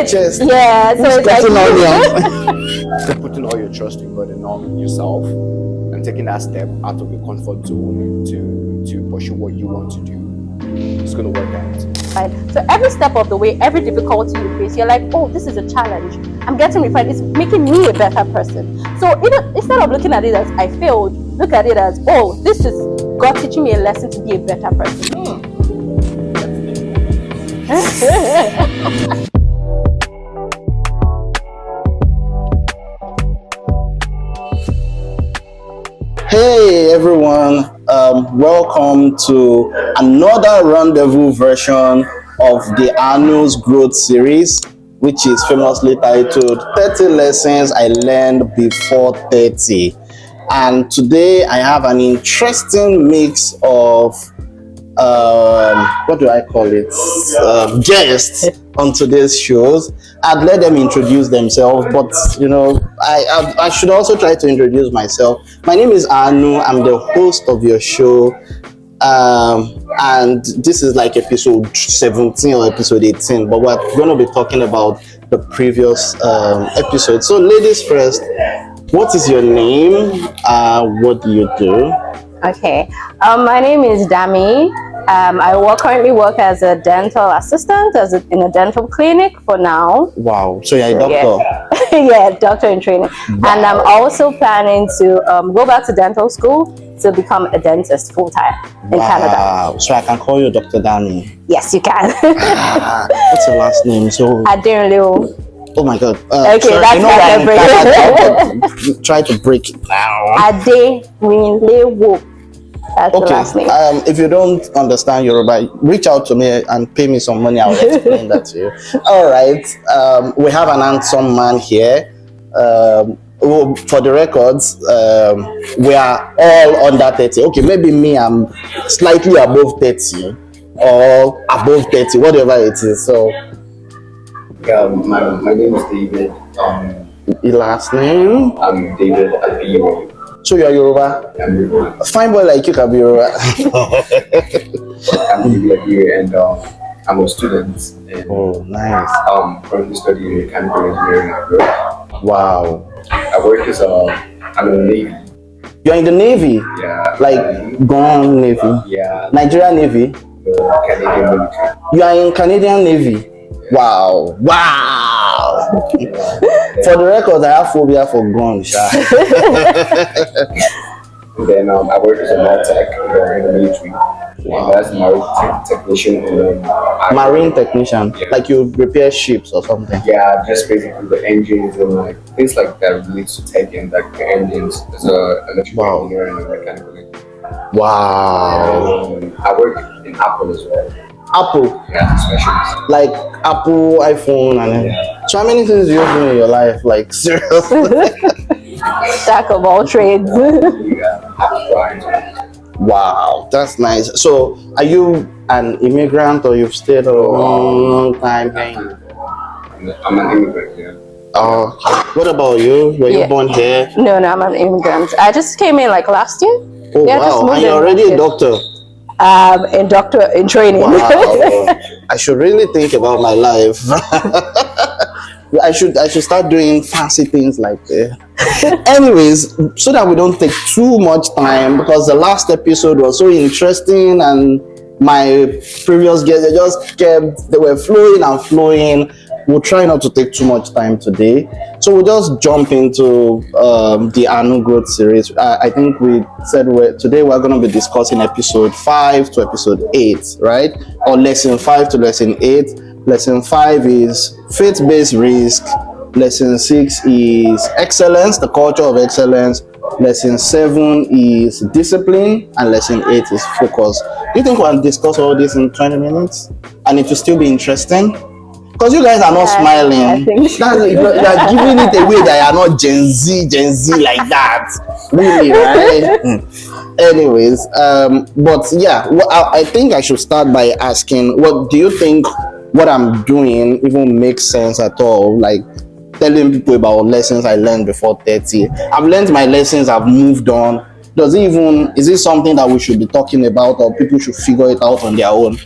chest. Yeah, so it's like Putting all your trust in God and not yourself, and taking that step out of your comfort zone to pursue what you want to do. It's going to work out. Right. So every step of the way, every difficulty you face, you're like, oh, this is a challenge. I'm getting refined. It's making me a better person. So instead of looking at it as I failed, look at it as, oh, this is God teaching me a lesson to be a better person. Hey everyone, welcome to another rendezvous version of the Aanu Growth Series, which is famously titled 30 Lessons I Learned Before 30. And today I have an interesting mix of what do I call it? Guests on today's shows. I'd let them introduce themselves, but you know, I should also try to introduce myself. My name is Aanu. I'm the host of your show, and this is like episode 17 or episode 18. But we're going to be talking about the previous episode. So, ladies first. What is your name? What do you do? Okay, my name is Dami. I currently work as a dental assistant in a dental clinic for now. Wow, so you're a doctor? Yeah, doctor in training. Wow. And I'm also planning to go back to dental school to become a dentist full-time in Canada. Wow, so I can call you Dr. Dami? Yes, you can. What's your last name? So Aderinlewo. Oh my God. Okay, that's what I break. Try to break it now. Aderinlewo. That's the last name. If you don't understand Yoruba, reach out to me and pay me some money. I'll explain that to you. All right. We have an handsome man here. For the records, we are all under 30. Okay, maybe me, I'm slightly above 30 or above 30, whatever it is. So, my name is David. Your last name? I'm David Abire. So you're Yoruba? I'm Yoruba. Fine boy like you can be Yoruba. I'm David Abire, and I'm a student. And, oh, nice. Currently studying mechanical engineering at Abire. Wow. I work as I'm in the Navy. You're in the Navy? Yeah. Like gone Navy? Yeah. Nigerian Navy? The Canadian military. You are in Canadian Navy? Wow. For the record, I have phobia for guns. And then I work as a tech in the military. Wow. And that's marine technician. Marine technician? Yeah. Like you repair ships or something? Yeah, just basically the engines and like things like that relates to tech and like the engines. There's a electrical engineer and a mechanical engineer. Wow. And I work in Apple as well. Apple? Yeah, specialist. Like Apple, iPhone, and everything. Yeah. So how many things do you do in your life? Like seriously? Jack of all trades. Wow, that's nice. So are you an immigrant or you've stayed a long time here? I'm an immigrant, yeah. Oh, what about you? Were you born here? No, I'm an immigrant. I just came in like last year. Oh, yeah, wow. And you're already a doctor? A doctor in training. Wow. I should really think about my life. I should start doing fancy things like that. Anyways, so that we don't take too much time, because the last episode was so interesting and my previous guests they were flowing and flowing. We'll try not to take too much time today. So we'll just jump into the Aanu Growth Series. I think we said today we're going to be discussing episode 5 to episode 8, right? Or lesson 5 to lesson 8. Lesson 5 is faith-based risk. Lesson 6 is excellence, the culture of excellence. Lesson 7 is discipline. And lesson 8 is focus. Do you think we'll discuss all this in 20 minutes? And it will still be interesting? Because you guys are not smiling. You are giving it away that you are not Gen Z like that. Really, right? Anyways, but yeah, I think I should start by asking, what do you think what I'm doing even makes sense at all? Like telling people about lessons I learned before 30. I've learned my lessons, I've moved on. Is it something that we should be talking about, or people should figure it out on their own?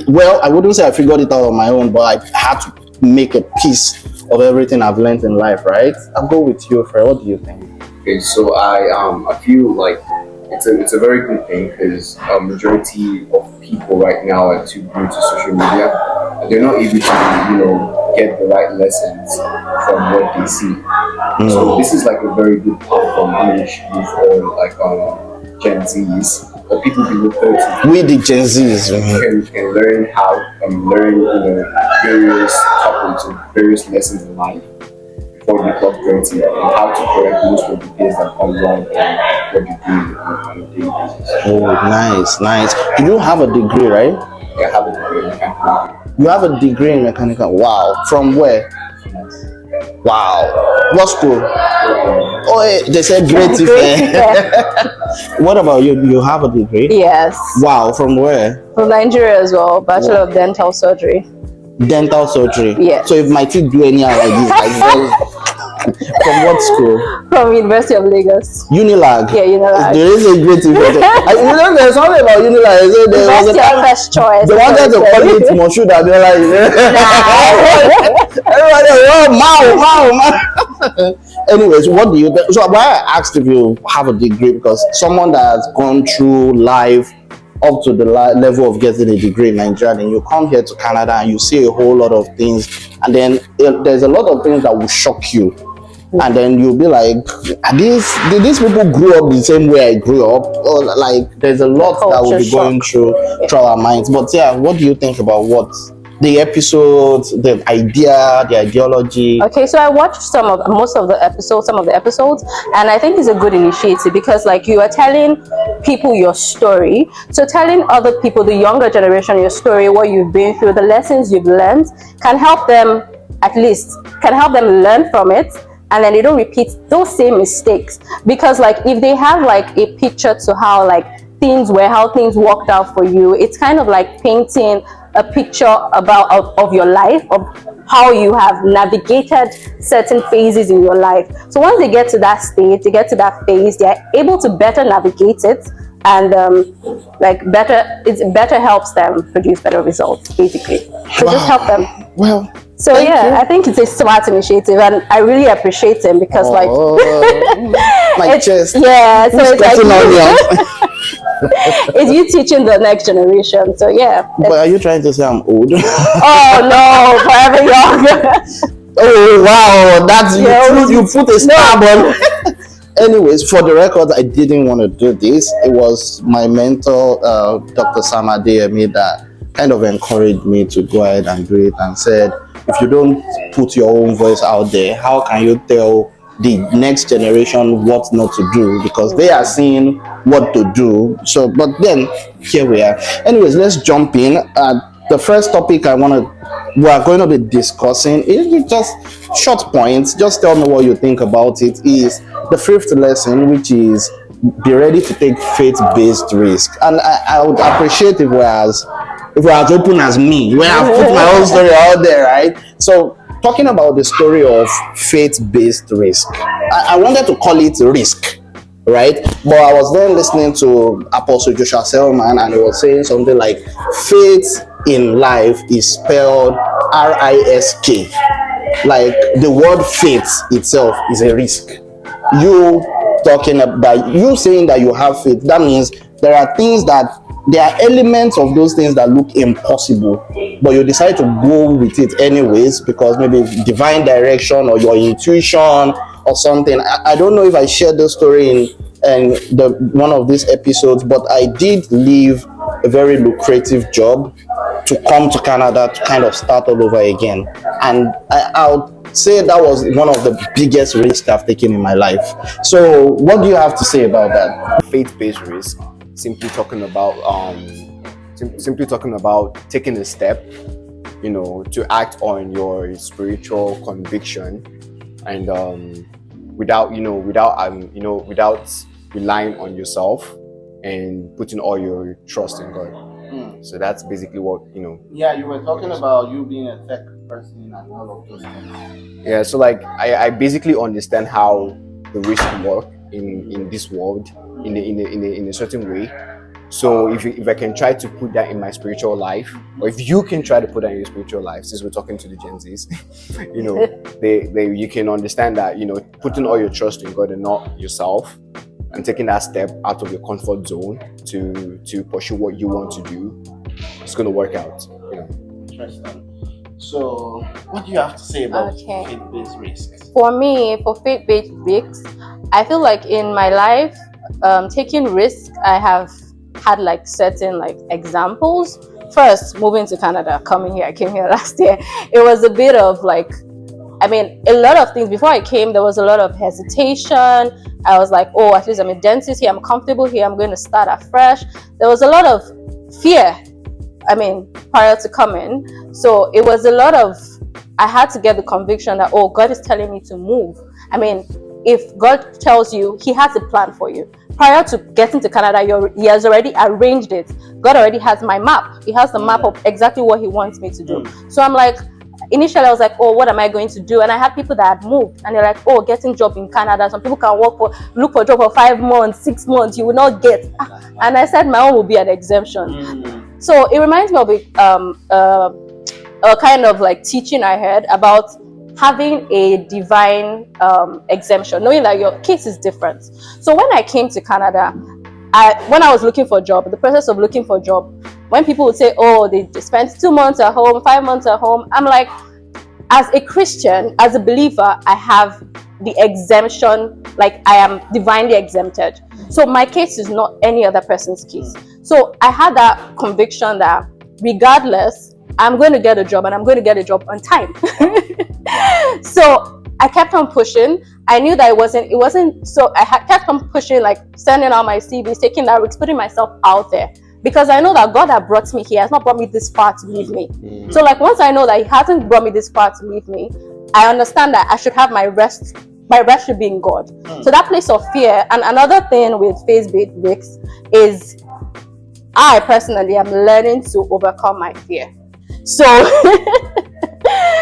Well, I wouldn't say I figured it out on my own, but I had to make a piece of everything I've learned in life, right? I'll go with you, Fred. What do you think? Okay, so I feel like it's a very good thing because majority of people right now are too glued to social media and they're not able to get the right lessons from what they see. So this is like a very good platform in which you for like Gen Zs or people below 30 We the Gen Zs. can learn how learn various topics or various lessons in life before they clock 30 and how to correct most of the things that come wrong and what you do on a daily basis. Oh, nice, nice. You have a degree, right? I have a degree in mechanical. You have a degree in mechanical. Wow. From where? Wow. What school? Oh, they said great. What about you? You have a degree? Yes. Wow. From where? From Nigeria as well. Bachelor of Dental Surgery. Dental surgery. Yeah. So if my teeth do any like this, from what school? From University of Lagos. Unilag. Yeah, Unilag. There is a great difference. There's something about Unilag. There was a That's your time first choice. they wanted to call it Moshood Abiola. Everybody, wow. Anyways, what do you think? So why I asked if you have a degree, because someone that has gone through life up to the level of getting a degree in Nigeria, and you come here to Canada and you see a whole lot of things, and then there's a lot of things that will shock you, and then you'll be like, did these people grow up the same way I grew up? Or like there's a lot that will be going through our minds. But yeah, what do you think about what the episodes, the idea, the ideology? Okay, so I watched some of the episodes, and I think it's a good initiative because like you are telling people your story. So telling other people, the younger generation, your story, what you've been through, the lessons you've learned, can help them learn from it, and then they don't repeat those same mistakes. Because like if they have like a picture to how things worked out for you, it's kind of like painting a picture of your life, of how you have navigated certain phases in your life. So once they get to that stage, they get to that phase, they're able to better navigate it, and it better helps them produce better results, basically. So just help them. Well, so I think it's a smart initiative, and I really appreciate them because my chest. Yeah, so it's like it's you teaching the next generation. So yeah. But are you trying to say I'm old? Oh no, forever young. Oh wow, that's you put a stab on. Anyways, for the record, I didn't want to do this. It was my mentor, Dr. Sam Adeyemi, that kind of encouraged me to go ahead and do it, and said, if you don't put your own voice out there, how can you tell the next generation what not to do, because they are seeing what to do. So, but then here we are. Anyways, let's jump in. The first topic we are going to be discussing is just short points. Just tell me what you think about it. Is the fifth lesson, which is be ready to take faith-based risk. And I would appreciate if we're as open as me, where I've put my own story out there, right? So, talking about the story of faith-based risk, I wanted to call it risk, right? But I was then listening to Apostle Joshua Selman, and he was saying something like faith in life is spelled RISK. Like the word faith itself is a risk. You saying that you have faith, that means there are elements of those things that look impossible, but you decide to go with it anyways because maybe divine direction or your intuition or something. I don't know if I shared the story in one of these episodes, but I did leave a very lucrative job to come to Canada to kind of start all over again. And I'll say that was one of the biggest risks I've taken in my life. So what do you have to say about that? Faith-based risk. Simply talking about taking a step, to act on your spiritual conviction, and without relying on yourself and putting all your trust in God. So that's basically what. Yeah, you were talking about you being a tech person and all of those things. Yeah, so like I basically understand how the risk work in this world in a certain way, So if I can try to put that in my spiritual life, or if you can try to put that in your spiritual life, since we're talking to the Gen Zs, they you can understand that, putting all your trust in God and not yourself, and taking that step out of your comfort zone to pursue what you want to do, it's going to work out. Interesting. So, what do you have to say about Okay. faith-based risks? For me, for faith-based risks, I feel like in my life, taking risks, I have had like certain like examples. First, moving to Canada, coming here, I came here last year. It was a bit of like, a lot of things. Before I came, there was a lot of hesitation. I was like, oh, at least I'm a dentist here, I'm comfortable here, I'm going to start afresh. There was a lot of fear, prior to coming. So it was a lot of, I had to get the conviction that, oh, God is telling me to move. If God tells you, He has a plan for you. Prior to getting to Canada, He has already arranged it. God already has my map. He has the map of exactly what He wants me to do. So I'm like, initially I was like, oh, what am I going to do? And I had people that had moved, and they're like, oh, getting job in Canada. Some people can look for a job for 5 months, 6 months. You will not get. And I said my own will be an exemption. So it reminds me of a kind of like teaching I heard about having a divine exemption, knowing that your case is different. So when I came to Canada, when I was looking for a job, the process of looking for a job, when people would say, oh, they spent 2 months at home, 5 months at home, I'm like, as a Christian, as a believer, I have the exemption, like I am divinely exempted. So my case is not any other person's case. So I had that conviction that regardless, I'm going to get a job, and I'm going to get a job on time. So I kept on pushing. I knew that it wasn't, so I kept on pushing, like sending out my CVs, taking that risk, putting myself out there. Because I know that God has brought me here, has not brought me this far to leave me. So like once I know that He hasn't brought me this far to leave me, I understand that I should have my rest. My rest should be in God. So that place of fear. And another thing with faith-based risks is I personally am learning to overcome my fear. So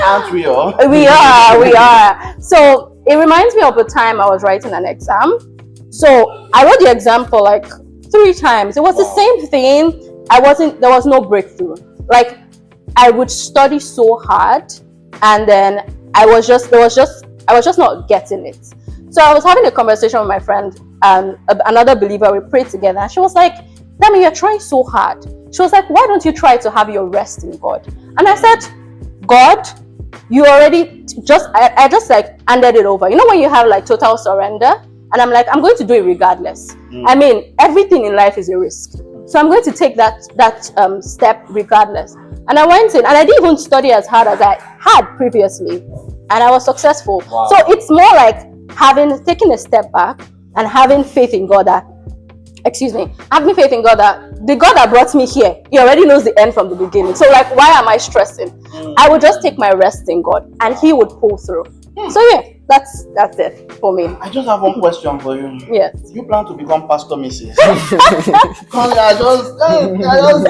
Aren't we all? we are. So it reminds me of a time I was writing an exam. So I wrote the exam for like 3 times. It was the same thing. There was no breakthrough. Like I would study so hard, and then I was just not getting it. So I was having a conversation with my friend and another believer. We prayed together, and she was like, Dami, you're trying so hard. She was like, why don't you try to have your rest in God? And I said, God, you already I just like handed it over. You know when you have like total surrender? And I'm like, I'm going to do it regardless. Everything in life is a risk. So I'm going to take that step regardless. And I went in, and I didn't even study as hard as I had previously. And I was successful. Wow. So it's more like taking a step back and having faith in God having faith in God that the God that brought me here, He already knows the end from the beginning. So like, why am I stressing? I would just take my rest in God, and He would pull through. So yeah, that's it for me. I just have one question for you. Yes. You plan to become Pastor Mrs. Because I just Immigrant.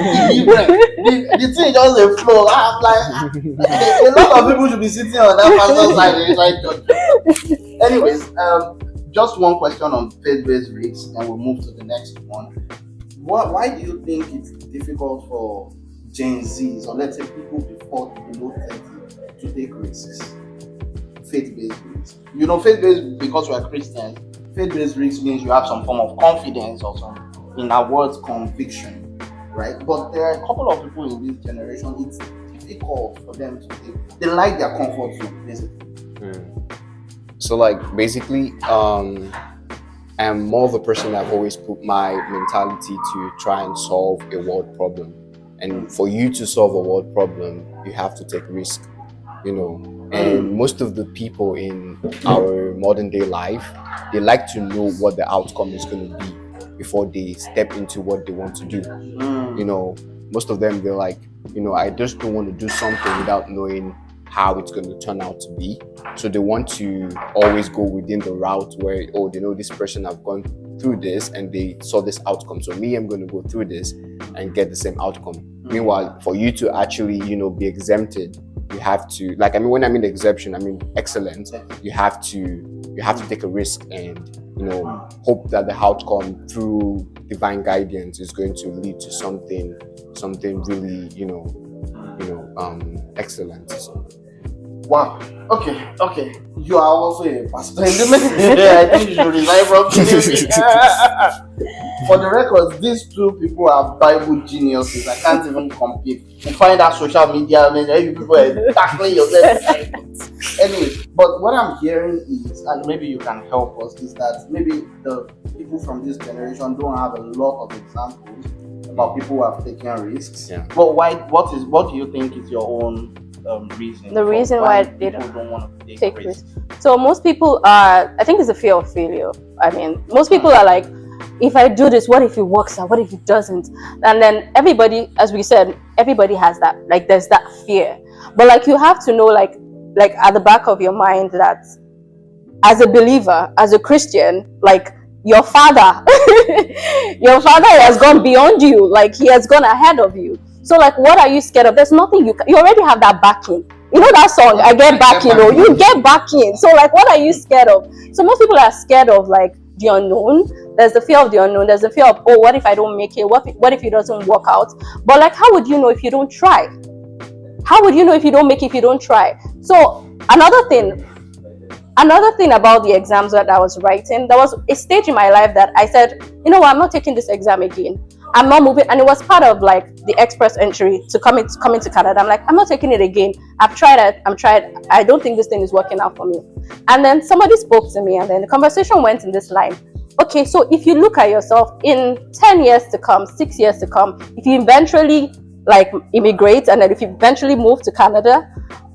The thing just a flow. I'm like, a lot of people should be sitting on that pastor's side. Anyways, just one question on faith-based risks, and we'll move to the next one. Why do you think it's difficult for Gen Zs, or let's say people below 30, to take risks? Faith-based risks. Faith-based, because we are Christians, faith-based risks means you have some form of confidence or some, in our words, conviction, right? But there are a couple of people in this generation, it's difficult for them to take. They like their comfort zone, basically. So like basically, I'm more of a person that I've always put my mentality to try and solve a world problem. And for you to solve a world problem, you have to take risk, And most of the people in our modern day life, they like to know what the outcome is going to be before they step into what they want to do. Most of them, they're like, I just don't want to do something without knowing how it's going to turn out to be. So they want to always go within the route where, they know this person have gone through this and they saw this outcome. So me, I'm going to go through this and get the same outcome. Meanwhile, for you to actually, be exempted, you have to, when I mean exception, I mean excellence. You have to take a risk and, hope that the outcome through divine guidance is going to lead to something really, excellent. Wow. Okay. You are also a pastor. I think you should resign from ministry. For the record, these two people are Bible geniuses. I can't even compete. You find that social media, you people are tackling yourself. Anyway, but what I'm hearing is, and maybe you can help us, is that maybe the people from this generation don't have a lot of examples about people who have taken risks. Yeah. But what do you think is your own reason? The reason why they don't want to take risks. So most people are, I think it's a fear of failure. I mean, most people are like, if I do this, what if it works out? What if it doesn't? And then everybody, as we said, everybody has that. Like, there's that fear. But like, you have to know, like at the back of your mind, that as a believer, as a Christian, like, your father has gone beyond you. Like, he has gone ahead of you. So like, what are you scared of? There's nothing you already have that backing. You know that song, I get backing, or you get backing. So like, what are you scared of? So most people are scared of like the unknown. There's the fear of the unknown. There's the fear of, what if I don't make it? What if it doesn't work out? But like, how would you know if you don't try? How would you know if you don't make it if you don't try? So another thing about the exams that I was writing, there was a stage in my life that I said, you know what, I'm not taking this exam again. I'm not moving. And it was part of like the express entry to come into Canada. I'm like, I'm not taking it again. I've tried it. I don't think this thing is working out for me. And then somebody spoke to me, and then the conversation went in this line. Okay, so if you look at yourself in 10 years to come, 6 years to come, if you eventually like immigrate, and then if you eventually move to Canada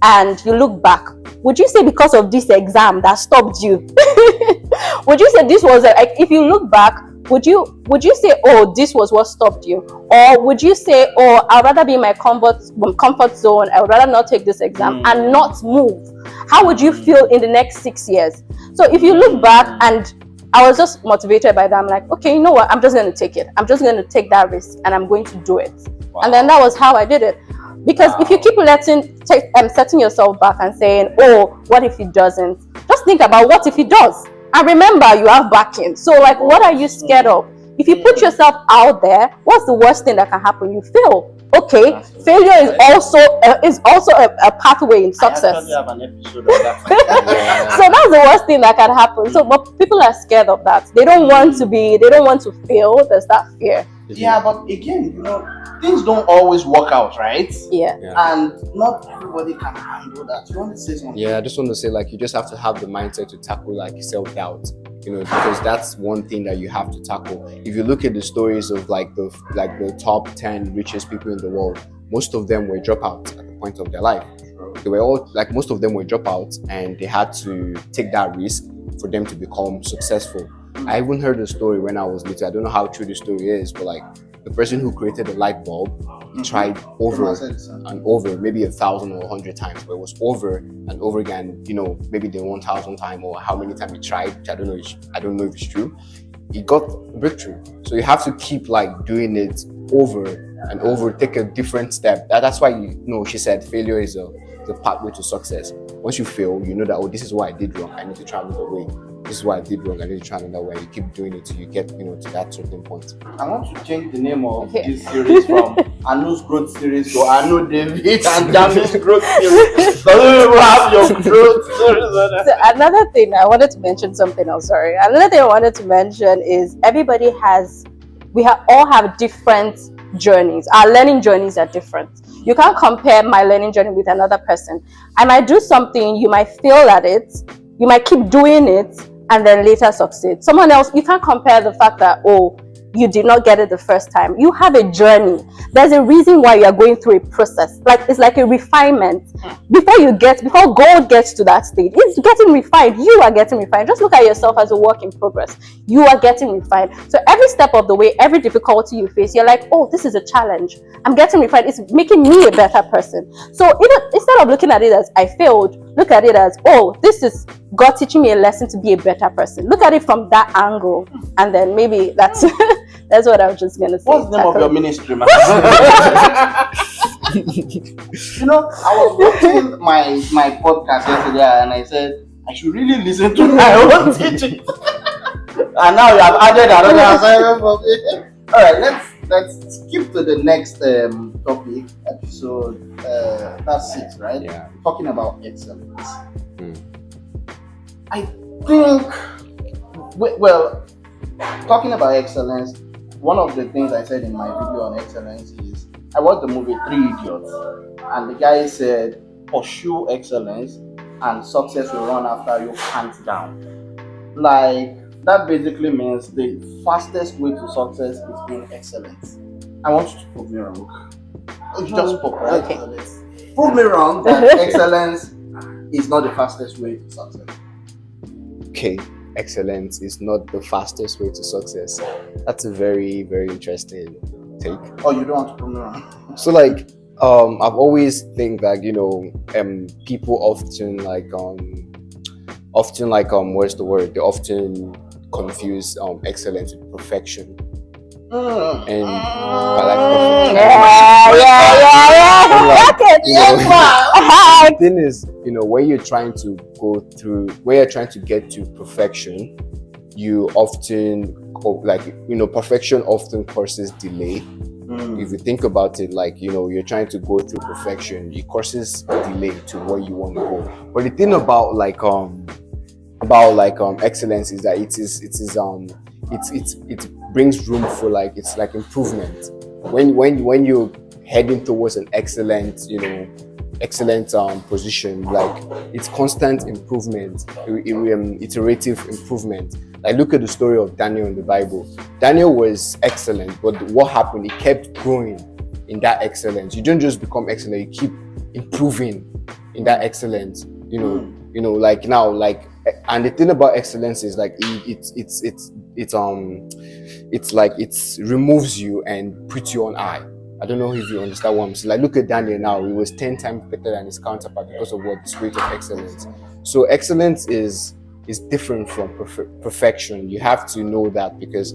and you look back, would you say because of this exam that stopped you? Would you say this was like, if you look back, would you say, oh, this was what stopped you? Or would you say, oh, I'd rather be in my comfort zone, I would rather not take this exam and not move? How would you feel in the next 6 years? So if you look back, and I was just motivated by that, I'm like, okay, you know what, I'm just going to take it. I'm just going to take that risk, and I'm going to do it. Wow. And then that was how I did it. Because if you keep setting yourself back and saying, oh, what if it doesn't? Just think about what if it does. And remember, you have backing. So like, what are you scared of? If you put yourself out there, what's the worst thing that can happen? You fail. Okay, failure is also a pathway in success. I have an episode of that. So that's the worst thing that can happen. So, but people are scared of that. They don't want to fail. There's that fear. Yeah, but again, things don't always work out, right? Yeah. And not everybody can handle that. You want to say something? Yeah, I just want to say, like, you just have to have the mindset to tackle like self-doubt. Because that's one thing that you have to tackle. If you look at the stories of like the top 10 richest people in the world, most of them were dropouts at the point of their life. They were all like, most of them were dropouts, and they had to take that risk for them to become successful. I even heard a story when I was little. I don't know how true the story is, but like, the person who created the light bulb tried over and over, maybe 1,000 or 100 times, but it was over and over again. Maybe the 1,000 time, or how many times he tried, which I don't know if it's true. He got a breakthrough. So you have to keep like doing it over and over. Take a different step. That's why she said failure is the pathway to success. Once you fail, you know that, oh, this is what I did wrong. I need to try another way. This is what I did wrong. I need to try another way. You keep doing it till you get, to that certain point. I want to change the name of this series from Aanu's Growth Series to Aanu David and Dami's Growth Series. So you have your growth series. So another thing I wanted to mention something else. Sorry. Another thing I wanted to mention is we all have different journeys. Our learning journeys are different. You can't compare my learning journey with another person. I might do something, you might fail at it, you might keep doing it, and then later succeed. Someone else, you can't compare the fact that, oh, you did not get it the first time. You have a journey. There's a reason why you are going through a process. Like, it's like a refinement. Before gold gets to that stage, it's getting refined. You are getting refined. Just look at yourself as a work in progress. You are getting refined. So every step of the way, every difficulty you face, you're like, oh, this is a challenge. I'm getting refined. It's making me a better person. So instead of looking at it as I failed, look at it as, oh, this is God teaching me a lesson to be a better person. Look at it from that angle, and then maybe that's that's what I was just gonna say. What's the name of your ministry, man? I was watching my podcast yesterday, and I said I should really listen to my own teaching. And now you have added another assignment for me. All right, let's skip to the next topic episode. That's 6, right? Yeah. Talking about excellence. Mm. I think, well, talking about excellence, one of the things I said in my video on excellence is I watched the movie 3 Idiots, and the guy said, pursue excellence and success will run after you hands down. Like, that basically means the fastest way to success is being excellent. I want you to prove me wrong. You just spoke, right? Okay. Prove me wrong that excellence is not the fastest way to success. Okay, excellence is not the fastest way to success. That's a very, very interesting take. Oh, you don't want to prove me wrong? So like, I've always think that people often what's the word? They often confuse excellence with perfection. And by like perfection, the thing is, when you're trying to get to perfection, you often perfection often causes delay. If you think about it, you're trying to go through perfection, it causes delay to where you want to go. But the thing about excellence is that it brings room for it's like improvement. When you're heading towards an excellent position, it's constant improvement, iterative improvement. Like, look at the story of Daniel in the Bible. Daniel was excellent, but what happened? He kept growing in that excellence. You don't just become excellent; you keep improving in that excellence. And the thing about excellence is it removes you and puts you on high. I don't know if you understand what I'm saying. Like, look at Daniel now; he was 10 times better than his counterpart because of the spirit of excellence. So excellence is different from perfection. You have to know that, because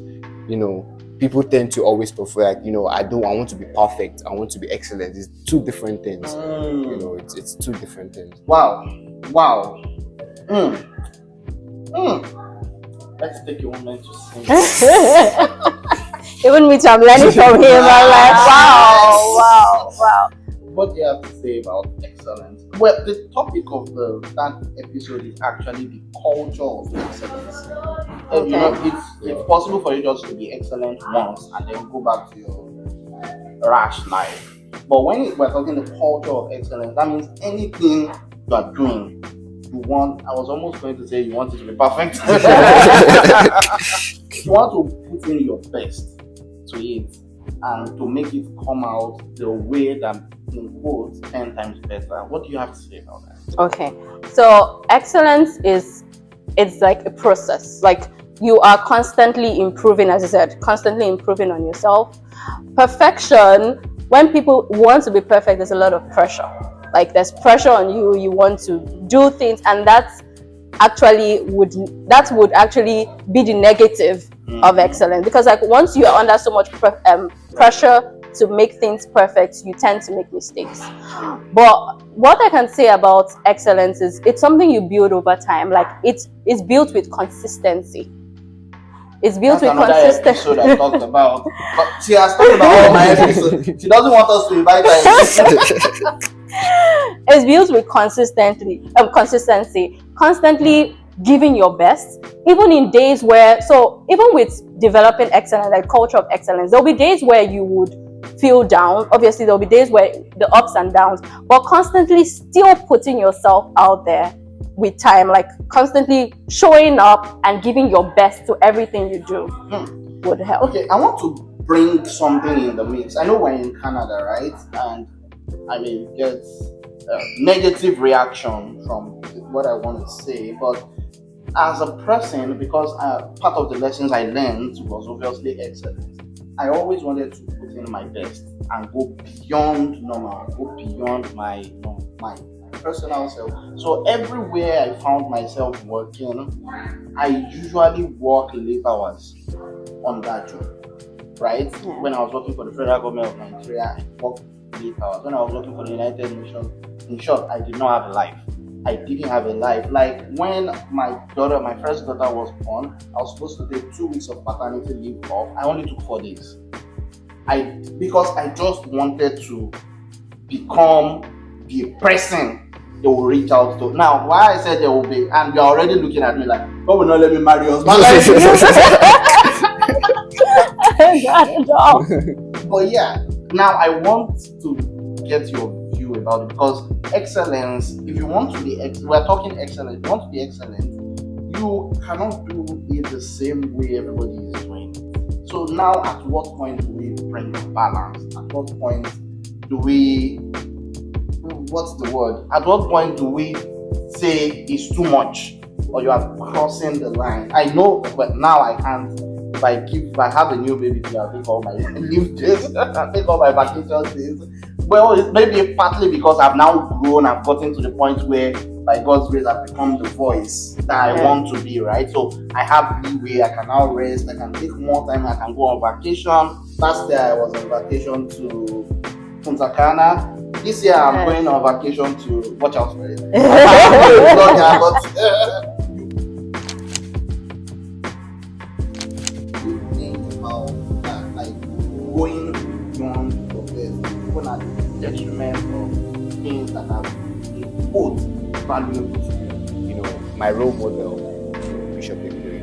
people tend to always prefer I want to be perfect, I want to be excellent. It's two different things. It's two different things. Wow. Let's take a moment to sing. Even me too, I'm learning from him. I'm like, wow. What do you have to say about excellence? Well, the topic of that episode is actually the culture of excellence. Okay. It's possible for you just to be excellent once and then go back to your rash life. But when we're talking the culture of excellence, that means anything you are doing, you want. I was almost going to say you want it to be perfect. You want to put in your best to it and to make it come out the way that, in quotes, 10 times better. What do you have to say about that? Okay, so excellence it's like a process. Like, you are constantly improving, as I said, constantly improving on yourself. Perfection, when people want to be perfect, there's a lot of pressure. Like, there's pressure on you. You want to do things, and that would actually be the negative of excellence, because once you are under so much pressure to make things perfect, you tend to make mistakes. But what I can say about excellence is it's something you build over time. Like, it's built with consistency. It's built with consistency. Episode I talked about. But she has talked about all my episodes. She doesn't want us to invite her. It's built with consistency, constantly giving your best, even in days where, so even with developing excellence, like culture of excellence, there'll be days where you would feel down. Obviously, there'll be days where the ups and downs, but constantly still putting yourself out there with time, like constantly showing up and giving your best to everything you do would help. Okay, I want to bring something in the mix. I know we're in Canada, right? And I may get negative reaction from what I want to say, but as a person, because part of the lessons I learned was obviously excellence, I always wanted to put in my best and go beyond normal, go beyond my personal self. So everywhere I found myself working, I usually work late hours on that job, right? Yeah. When I was working for the federal government of Nigeria, I worked late hours. When I was working for the United Nations, in short, I did not have a life. I didn't have a life. Like when my first daughter was born, I was supposed to take 2 weeks of paternity leave off. I only took 4 days. Because I just wanted to become the person they will reach out to. Now, why I said they will be, and you're already looking at me like, God will not let me marry us. But, but yeah, now I want to get your view about it, because excellence, if you want to be, we're talking excellence, if you want to be excellent, you cannot do it the same way everybody is doing. So now, at what point do we bring the balance? At what point do we, what's the word? At what point do we say it's too much, or you are crossing the line? I know, but now I can't. If I have a new baby, I'll take all my leave days, I'll take all my vacation days. Well, it's maybe partly because I've now grown, I've gotten to the point where, by God's grace, I've become the voice that I want to be, right? So I have leeway, I can now rest, I can take more time, I can go on vacation. Last year I was on vacation to Punta Cana. This year I'm going on vacation to, watch out for it. Going beyond your best, even at the detriment of things that have been both valuable to you. My role model, Bishop Abire,